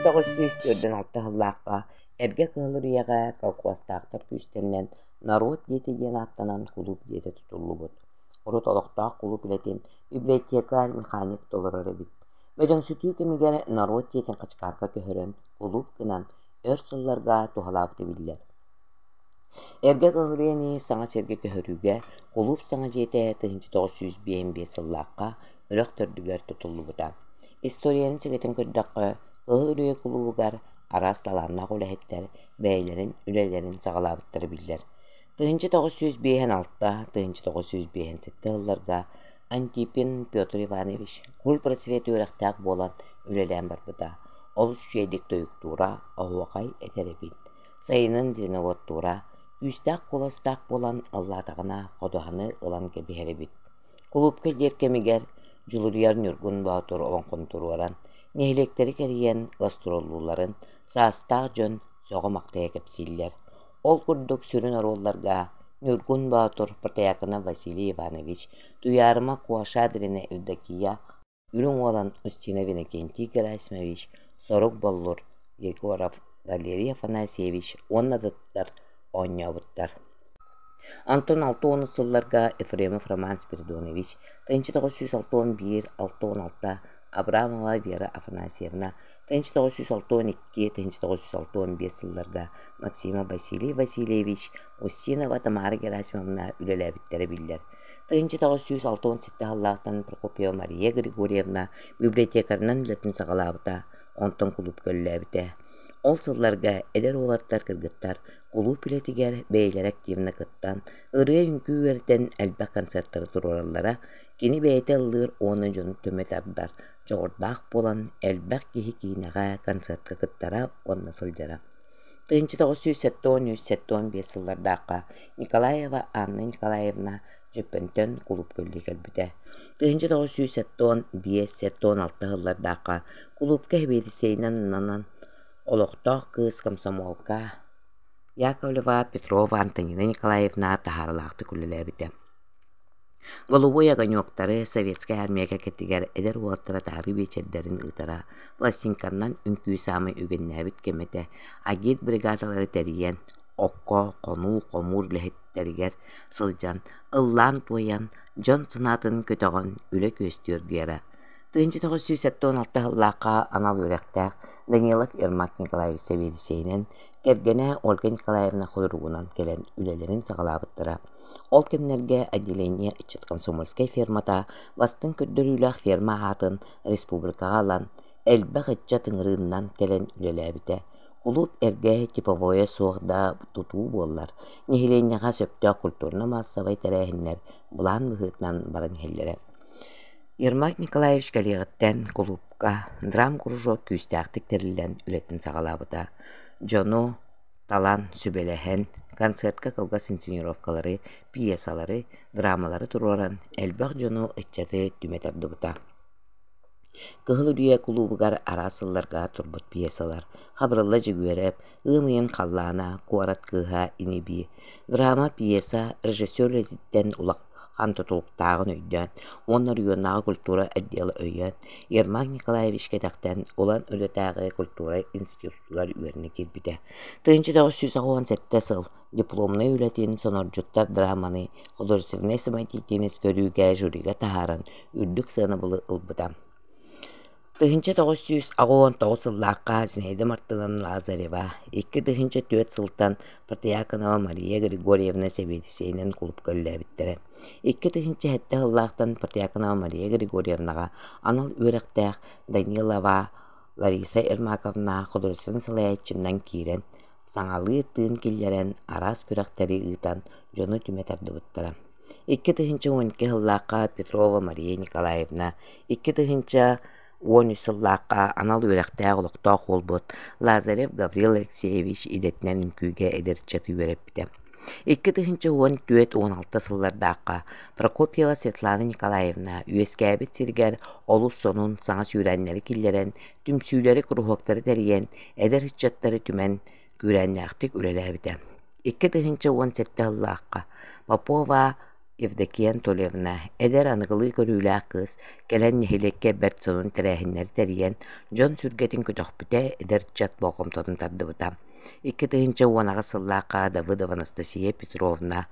1904 hılлааққа эргэ кыһылырыйаҕа колхозтаахтар күүстэнэн народ диэти диэн аттанан кулуп диэти тутуллубут. Урут олохтоох кулуп илэтин библиотекар механик толорор эбит. Мөдөҥсүтүү кэмигэр народ диэтин хачкаакка көһөрөн кулуп гынан өр сылларга тухалаабыты биллэр. Эргэ кыһылырыйаны саҥа сиргэ көһөрүүгэ кулуп саҥа диэтэ 1905 сыллааққа өрөх төрдүгөр тутуллубута. Историяны сигэтин көрдөккө кыһылырыйа кулуугар араас талааннаах үлэһиттэр бэйэлэрин үлэлэрин саҕалаабыттары биллэр. 1906-1907 ылларга Антипин Петр Иванович кул просвет үрэхтээх буолан үлэлээн барбыта. Ол сүйэдик тойуктуура оһуакай этеребит. Сайынын зинавоттуура үстәк куластаах буолан ыллаатаҕына ходоһаны ылан кэбиһэребит. Кулуп кэлдиэр кэмигэр Жулурьяр Нюргун Баатур олонхонтуруаран, нехилектери кэриен гастроллууларын саастаах дьон соҕомактайа кэпсииллэр. Ол курдук сүрүн оролларга Нюргун Баатур Протеякына Василий Иванович, Туярыма Куашадрина Евдокия, Үрүң olan Устина Винокентий Герасимович, Сорук Боллур Егоров Валерий Афанасьевич, оннадыттар, онньобуттар. Антон Алтуону сылларга Ефремов Роман Спиридонович, 1961-66, Абрамова Вера Афанасьевна, 1962-1965 сылларга Максима Василий Васильевич, Устинова Тамара Герасимовна үлеләбиттәре билләр. 1967 халлаахтан Прокопьева Мария Григорьевна библиотекарынан үлетін сағалабыта, онтон кулуп көлләбите. Ол сылларга эдер оларттар кыргыттар, кулуп илетигер бэйлер активна кыттан, ырыя үнкүү өртен әлбәк концерттары турураллара, кини бэйте ыллыр оны жону төмөтардар, жоғырдаах болан әлбәк кихи кейнеға концертка кыттара онна сылжара. 1970-1975 сыллардаққа Николаева Анна Николаевна жөппөнтөн кулуп көлли кэлбите. 1975-76 ыллардаққа кулупка хебедисейнан нанан олохтоох кыыс комсомолка Яковлева Петрова Антонина Николаевна тахарылаахты күллелэбите. Голубой огонёктары советская армияга кеттигер эдер уоттара тары вечердерин ытара пластинканнан үнкүү самый үгеннәбит кемете агит бригадалары тәриен окко кону комур лехеттеригер сылжан ыллан туян жон сынатын көтөгөн үле көстүргүера. 1976 ыллаакка анал үректәк Данилов Ермак Николаевич Савелисейнен кергене Ольга Николаевна Ходоругунан келен үлелерин сагалабыттыра. Ол кемнерге отделение ичет комсомольской фермата бастын көддөрүләк ферма атын республикага алан элбэх ичет ыңырыыннан келен үлеләбите. Кулуп эрге типовое суогда тутуу боллар. Нехиленняга сөптө культурна массовый тәрәһиннер булан быһытнан баран хеллере. Ермак Николаевич калиғыттен кулупка драм кружок күстәқтік терілен үлетін сағалабыта. Жону талан сүбеләһен, концертка кылгас инсценировкалары, пьесалары, драмалары туруран әлбәқ жону ытчаты түметардыбыта. Кыһылырыйа кулубугар арасылларга турбут пьесалар, хабырылла жигүереп, ымыйын қаллана, куарат кыха инеби. Драма пьеса режиссерлерден улақ хан тутулуктаагын өйдөн, оннор юоннағы культура отделы өйөн, Ермак Николаевич кетактен улан өлөтағы культура институтугар үеріне келбіде. 1917 сыл дипломны үлетин соноржуттар драманы художественный самотитинес көрүүгэ жюрига тахарын үрдүк сыны былы ылбыта. 1919 сыллааққа Зинаида Мартыновна Лазарева, 2004 сылтан Протеякынова Мария Григорьевна Савелисейнен кулуп көлләбиттері. 2007 сыллаақтан Протеякынова Мария Григорьевнаға анал үректәк Данилова Лариса Ермаковна художественный салаятчыннан кирен, саңалы тыын келлерен арас күрәктәри ытан жону түметарды бұттыра. 2012 сыллааққа Петрова Мария Николаевна, 2013 сыллааққа анал үректәк олықтақ олбыт Лазарев Гаврил Алексеевич идетнен үнкүүге эдерчеті өреппіде. 2014-16 сыллардаққа Прокопьева Светлана Николаевна үескәбет сиргер олус сонун саңа сүйрәннері киллерен түмсүүлері курухоктары тәриен эдер хычаттары түмен күрәннәқтік үлеләбіде. 2017 сыллааққа Попова Евдокия Анатольевна, эдер анығылы көрүүлää кыз, келен нехилекке Бертсонун тирээхиннери терийен, Джон сүргетин көтөхпүтэ эдер чат болғомтодун тардыбыта. Икки тыһынча уонага сыллаакка Давыдова Анастасия Петровна,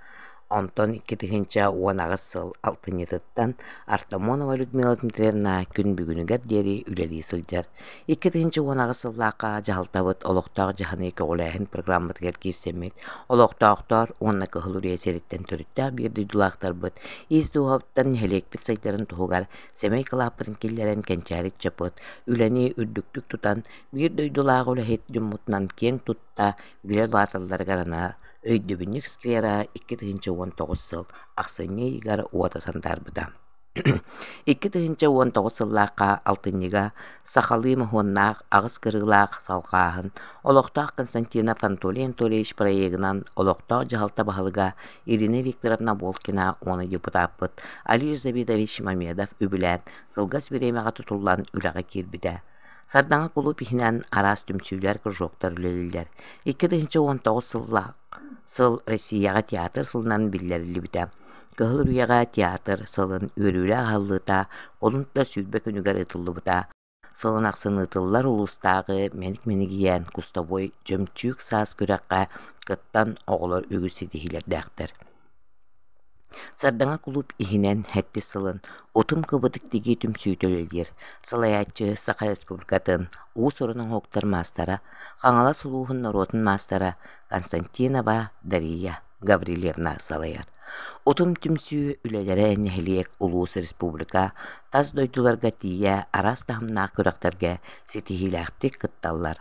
онтон икки тыһынча уонага сыл алтынньытыттан Артамонова Людмила Дмитриевна күн бүгүнүгэр диэри үлэлии сылдьар. Икки тыһынча уонага сыллаакка жаһалтабыт олохтоох жаһаны көҕүлээһин программатыгар кииссэммит, олохтоохтор уонна кыһылурия сериттен төрүттээх биирдий дулаахтарбыт, иис дуһаптан ньэһэлиэкпит сайдарын туһугар Семей кылааппытын киллэрэн кэнчээрит чапыт, үлэни үрдүктүк тутан биирдий дулаах үлэһит дьуммутунан киэң тутта билэ луаталларыгарана Өйдөбүннүк сквера 2019 сыл Аксыне игар уота сандарбыта. 2019 сыллааққа алтыннига Сахалы махуаннаах агыс кырылаах салқааһын Олохтоох Константина Фантолий Анатольевич проегынан Олохтоох жаһалта баһылыга Ирина Викторовна Волкина оны депутатпыт Али Забидович Мамедов үбүлэн кылгас биремеға тутуллан үлэҕэ киирбитэ. Сардаңа кулуп ихинен арас түмсүүлэр кружоктор үлэлилэр. 2019 сыл Россияға театр сылынан биллерилибитэ. Кыһыл үрүяға театр сылын өрүлэ аһаллыта, олунта сүүрбэ күнүгэр ытыллыбыта. Сылын аксын ытыллар улустагы меник-менигиен кустовой жөмчүүк саас күрэккэ кыттан оҕолор үгүс ситиһилэрдээхтэр. Сардаңа кулуп ихинен хэтти сылын отум кыбытык тиги түмсүүтөлөлер. Сылаячы Саха Республикатын уус орунун хоктар мастара, хаңала сулуухун норотун мастара Константинова Дария Гаврилевна салаяр. Отум түмсүү үлелere нехилиек улуус республика тас дойдуларга тие арас тахымнаа күрактарга ситихилээхтик кытталлар.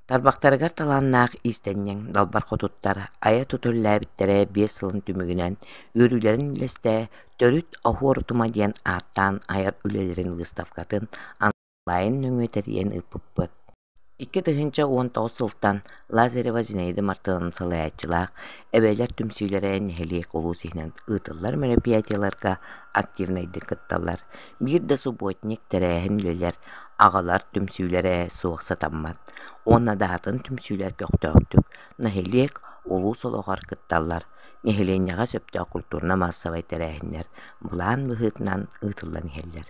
Тарбактарыгар таланнаах истеннең далбар хотуттар ая тутуллаабиттере 5 сылын түмүгүнен өрүлерин илесте төрүт ахуорутума диэн ааттан аяр үлелерин выставкатын онлайн нүңөтериен ыппыппыт. 2019 сылтан Лазарева Зинаида Мартынын салаячылаах эбелер түмсүүлерэ нехилиек улуус ихнен ытыллар мероприятияларга активнайды кытталар. Бир да субботник терээхин үлелер агалар түмсүүлерэ суохса таммат. Онна даатын түмсүүлер көктөөктүк. Нахилиек улуус олоғар кытталлар. Нехиленняға сөптөө культурна массавай терээхиннер. Булаан быһытынан ытыллан ихеллер.